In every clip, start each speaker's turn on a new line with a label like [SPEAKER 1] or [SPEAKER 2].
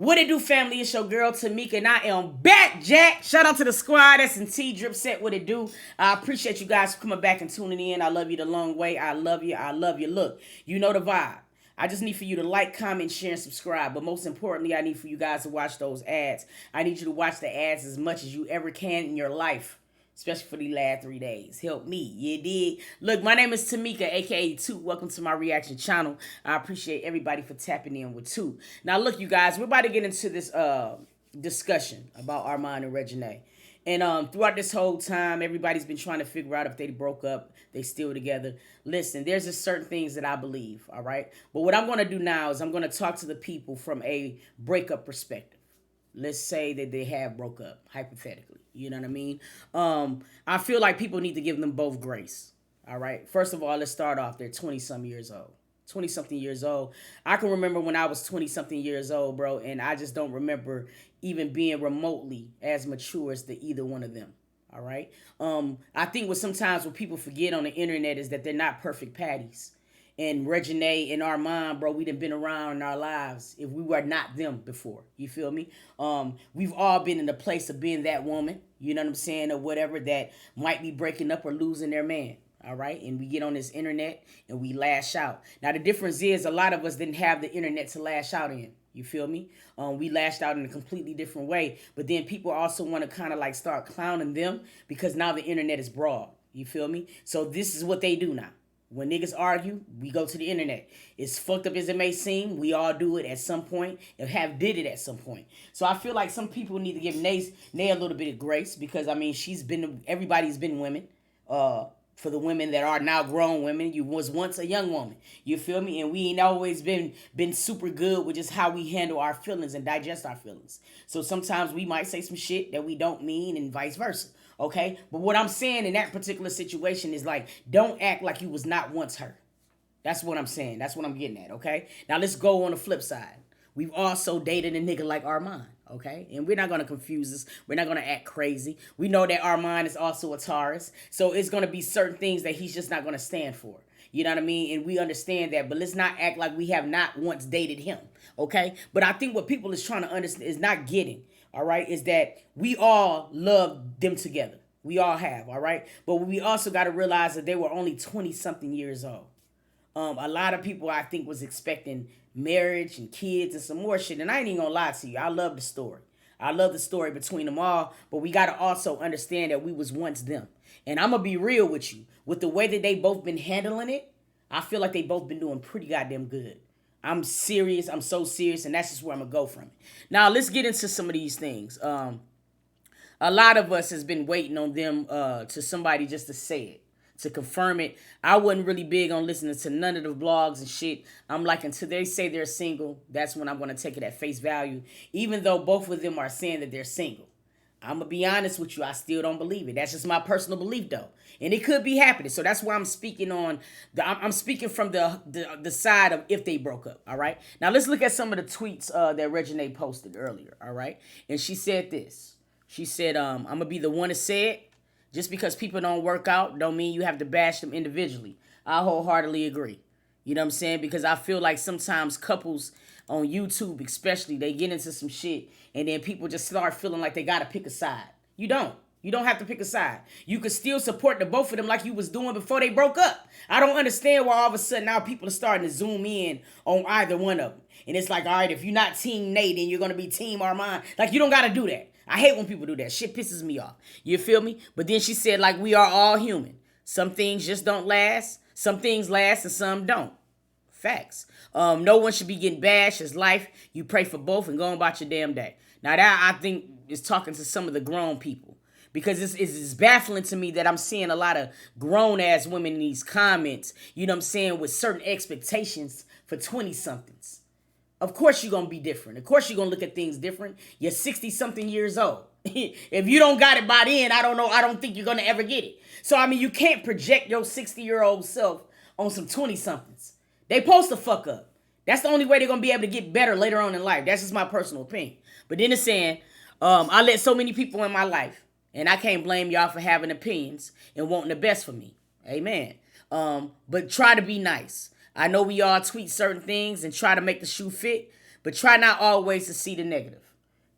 [SPEAKER 1] What it do, family? It's your girl Tamika, and I am back, Jack. Shout out to the squad, S&T, Drip Set, what it do. I appreciate you guys for coming back and tuning in. I love you the long way. I love you. I love you. Look, you know the vibe. I just need for you to like, comment, share, and subscribe. But most importantly, I need for you guys to watch those ads. I need you to watch the ads as much as you ever can in your life, especially for the last 3 days. Help me, you dig? Look, my name is Tamika, aka Toot. Welcome to my reaction channel. I appreciate everybody for tapping in with Toot. Now, look, you guys, we're about to get into this discussion about Armand and Reginae. And throughout this whole time, everybody's been trying to figure out if they broke up, they still together. Listen, there's just certain things that I believe, all right? But what I'm going to do now is I'm going to talk to the people from a breakup perspective. Let's say that they have broke up, hypothetically. You know what I mean? I feel like people need to give them both grace. All right. First of all, let's start off. They're 20-something years old. 20-something years old. I can remember when I was 20-something years old, bro, and I just don't remember even being remotely as mature as the either one of them. All right. I think what people forget on the internet is that they're not perfect patties. And Reginae and Armand, bro, we done been around in our lives if we were not them before. You feel me? We've all been in the place of being that woman, you know what I'm saying, or whatever, that might be breaking up or losing their man. All right. And we get on this internet and we lash out. Now, the difference is a lot of us didn't have the internet to lash out in. You feel me? We lashed out in a completely different way. But then people also want to kind of like start clowning them because now the internet is broad. You feel me? So this is what they do now. When niggas argue, we go to the internet. As fucked up as it may seem, we all do it at some point and have did it at some point. So I feel like some people need to give Nay a little bit of grace because, I mean, everybody's been women. For the women that are now grown women, you was once a young woman. You feel me? And we ain't always been super good with just how we handle our feelings and digest our feelings. So sometimes we might say some shit that we don't mean and vice versa. Okay? But what I'm saying in that particular situation is like, don't act like you was not once her. That's what I'm saying. That's what I'm getting at, okay? Now let's go on the flip side. We've also dated a nigga like Armand, okay? And we're not going to confuse this. We're not going to act crazy. We know that Armand is also a Taurus. So it's going to be certain things that he's just not going to stand for. You know what I mean? And we understand that. But let's not act like we have not once dated him, okay? But I think what people is trying to understand is not getting, all right, is that we all love them together. We all have, all right? But we also got to realize that they were only 20-something years old. A lot of people, I think, was expecting marriage and kids and some more shit. And I ain't even gonna lie to you. I love the story. I love the story between them all. But we got to also understand that we was once them. And I'm going to be real with you. With the way that they both been handling it, I feel like they both been doing pretty goddamn good. I'm serious. I'm so serious. And that's just where I'm going to go from it. Now, let's get into some of these things. A lot of us has been waiting on them to somebody just to say it, to confirm it. I wasn't really big on listening to none of the vlogs and shit. I'm like, until they say they're single, that's when I'm going to take it at face value. Even though both of them are saying that they're single. I'm going to be honest with you. I still don't believe it. That's just my personal belief, though. And it could be happening. So that's why I'm speaking on, I'm speaking from the side of if they broke up, all right? Now, let's look at some of the tweets that Reginae posted earlier, all right? And she said this. She said, I'm going to be the one to say it. Just because people don't work out don't mean you have to bash them individually. I wholeheartedly agree. You know what I'm saying? Because I feel like sometimes couples on YouTube especially, they get into some shit and then people just start feeling like they got to pick a side. You don't. You don't have to pick a side. You could still support the both of them like you was doing before they broke up. I don't understand why all of a sudden now people are starting to zoom in on either one of them. And it's like, all right, if you're not Team Nate, then you're going to be Team Armand. Like, you don't got to do that. I hate when people do that. Shit pisses me off. You feel me? But then she said, like, we are all human. Some things just don't last. Some things last and some don't. Facts. No one should be getting bashed. It's life. You pray for both and go on about your damn day. Now that, I think, is talking to some of the grown people. Because it's baffling to me that I'm seeing a lot of grown-ass women in these comments, you know what I'm saying, with certain expectations for 20-somethings. Of course you're going to be different. Of course you're going to look at things different. You're 60-something years old. If you don't got it by then, I don't know. I don't think you're going to ever get it. So, I mean, you can't project your 60-year-old self on some 20-somethings. They post the fuck up. That's the only way they're going to be able to get better later on in life. That's just my personal opinion. But then it's saying, I let so many people in my life, and I can't blame y'all for having opinions and wanting the best for me. Amen. But try to be nice. I know we all tweet certain things and try to make the shoe fit, But try not always to see the negative.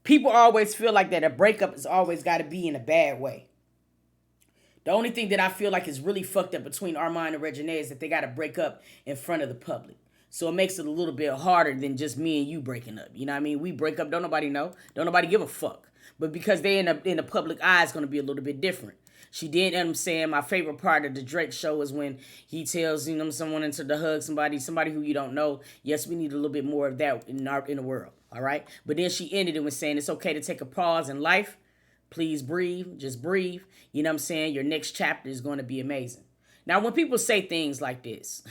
[SPEAKER 1] People always feel like that a breakup has always got to be in a bad way. The only thing that I feel like is really fucked up between Armand and Reginae is that they got to break up in front of the public. So it makes it a little bit harder than just me and you breaking up. You know what I mean? We break up, don't nobody know. Don't nobody give a fuck. But because they in the public eye, it's going to be a little bit different. She did, I'm saying, my favorite part of the Drake show is when he tells, someone into the hug somebody who you don't know. Yes, we need a little bit more of that in the world, all right? But then she ended it with saying it's okay to take a pause in life. Please breathe, just breathe. You know what I'm saying? Your next chapter is going to be amazing. Now, when people say things like this,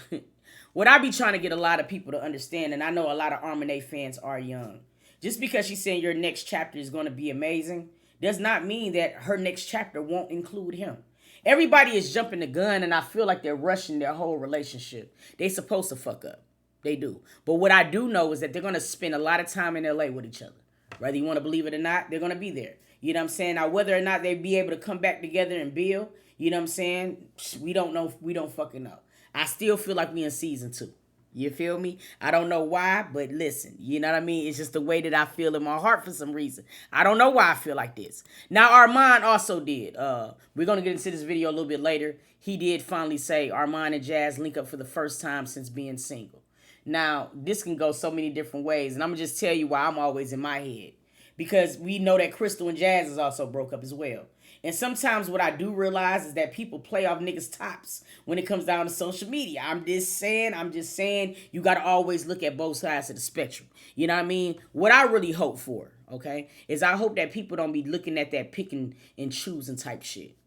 [SPEAKER 1] what I be trying to get a lot of people to understand, and I know a lot of Armand fans are young, just because she's saying your next chapter is going to be amazing does not mean that her next chapter won't include him. Everybody is jumping the gun, and I feel like they're rushing their whole relationship. They supposed to fuck up. They do. But what I do know is that they're going to spend a lot of time in LA with each other. Whether you want to believe it or not, they're going to be there. You know what I'm saying? Now, whether or not they be able to come back together and build, you know what I'm saying? We don't know. We don't fucking know. I still feel like we in season 2. You feel me? I don't know why, but listen, you know what I mean? It's just the way that I feel in my heart for some reason. I don't know why I feel like this. Now, Armand also did. We're going to get into this video a little bit later. He did finally say Armand and Jazz link up for the first time since being single. Now, this can go so many different ways, and I'm going to just tell you why I'm always in my head. Because we know that Crystal and Jazz is also broke up as well. And sometimes what I do realize is that people play off niggas' tops when it comes down to social media. I'm just saying, you got to always look at both sides of the spectrum. You know what I mean? What I really hope for, okay, is I hope that people don't be looking at that picking and choosing type shit.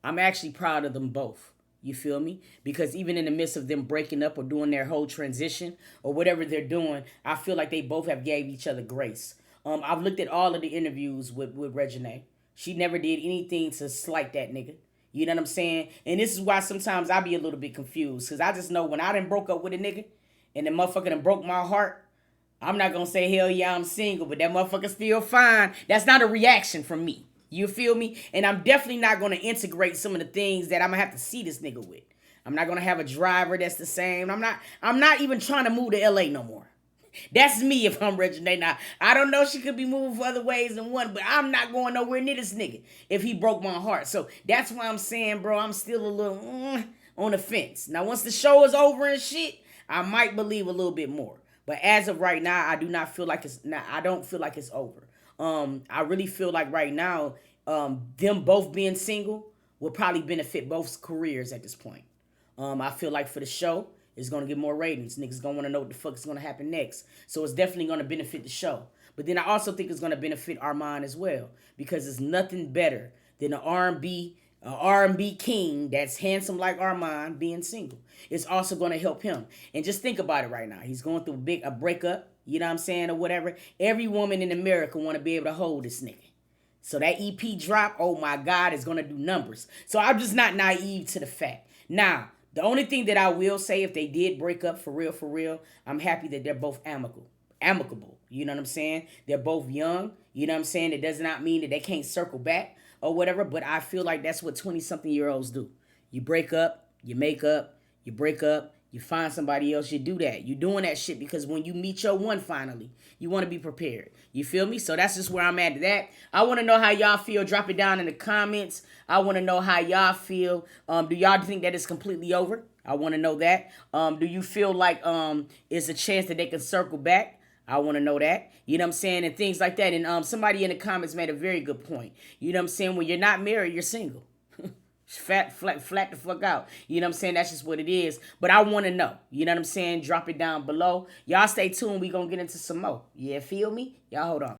[SPEAKER 1] I'm actually proud of them both. You feel me? Because even in the midst of them breaking up or doing their whole transition or whatever they're doing, I feel like they both have gave each other grace. I've looked at all of the interviews with Reginae. She never did anything to slight that nigga. You know what I'm saying? And this is why sometimes I be a little bit confused. Because I just know when I done broke up with a nigga and the motherfucker done broke my heart, I'm not going to say, hell yeah, I'm single. But that motherfucker still fine. That's not a reaction from me. You feel me? And I'm definitely not going to integrate some of the things that I'm going to have to see this nigga with. I'm not going to have a driver that's the same. I'm not even trying to move to LA no more. That's me if I'm Reginae. Now, I don't know, she could be moving for other ways than one, but I'm not going nowhere near this nigga if he broke my heart. So that's why I'm saying, bro, I'm still a little on the fence. Now, once the show is over and shit, I might believe a little bit more. But as of right now, I don't feel like it's over. I really feel like right now, them both being single will probably benefit both careers at this point. I feel like for the show, it's going to get more ratings. Niggas going to want to know what the fuck is going to happen next. So it's definitely going to benefit the show. But then I also think it's going to benefit Armand as well. Because it's nothing better than an R&B king that's handsome like Armand being single. It's also going to help him. And just think about it right now. He's going through a breakup, you know what I'm saying, or whatever. Every woman in America want to be able to hold this nigga. So that EP drop, oh my God, is going to do numbers. So I'm just not naive to the fact. Now, the only thing that I will say, if they did break up for real, I'm happy that they're both amicable. You know what I'm saying? They're both young. You know what I'm saying? It does not mean that they can't circle back or whatever, but I feel like that's what 20-something-year-olds do. You break up, you make up, you break up, you find somebody else, you do that. You're doing that shit because when you meet your one finally, you want to be prepared. You feel me? So that's just where I'm at to that. I want to know how y'all feel. Drop it down in the comments. I want to know how y'all feel. Do y'all think that it's completely over? I want to know that. Do you feel like it's a chance that they can circle back? I want to know that. You know what I'm saying? And things like that. And somebody in the comments made a very good point. You know what I'm saying? When you're not married, you're single. Flat the fuck out. You know what I'm saying? That's just what it is. But I want to know. You know what I'm saying? Drop it down below. Y'all stay tuned. We gonna get into some more. Yeah, feel me? Y'all hold on.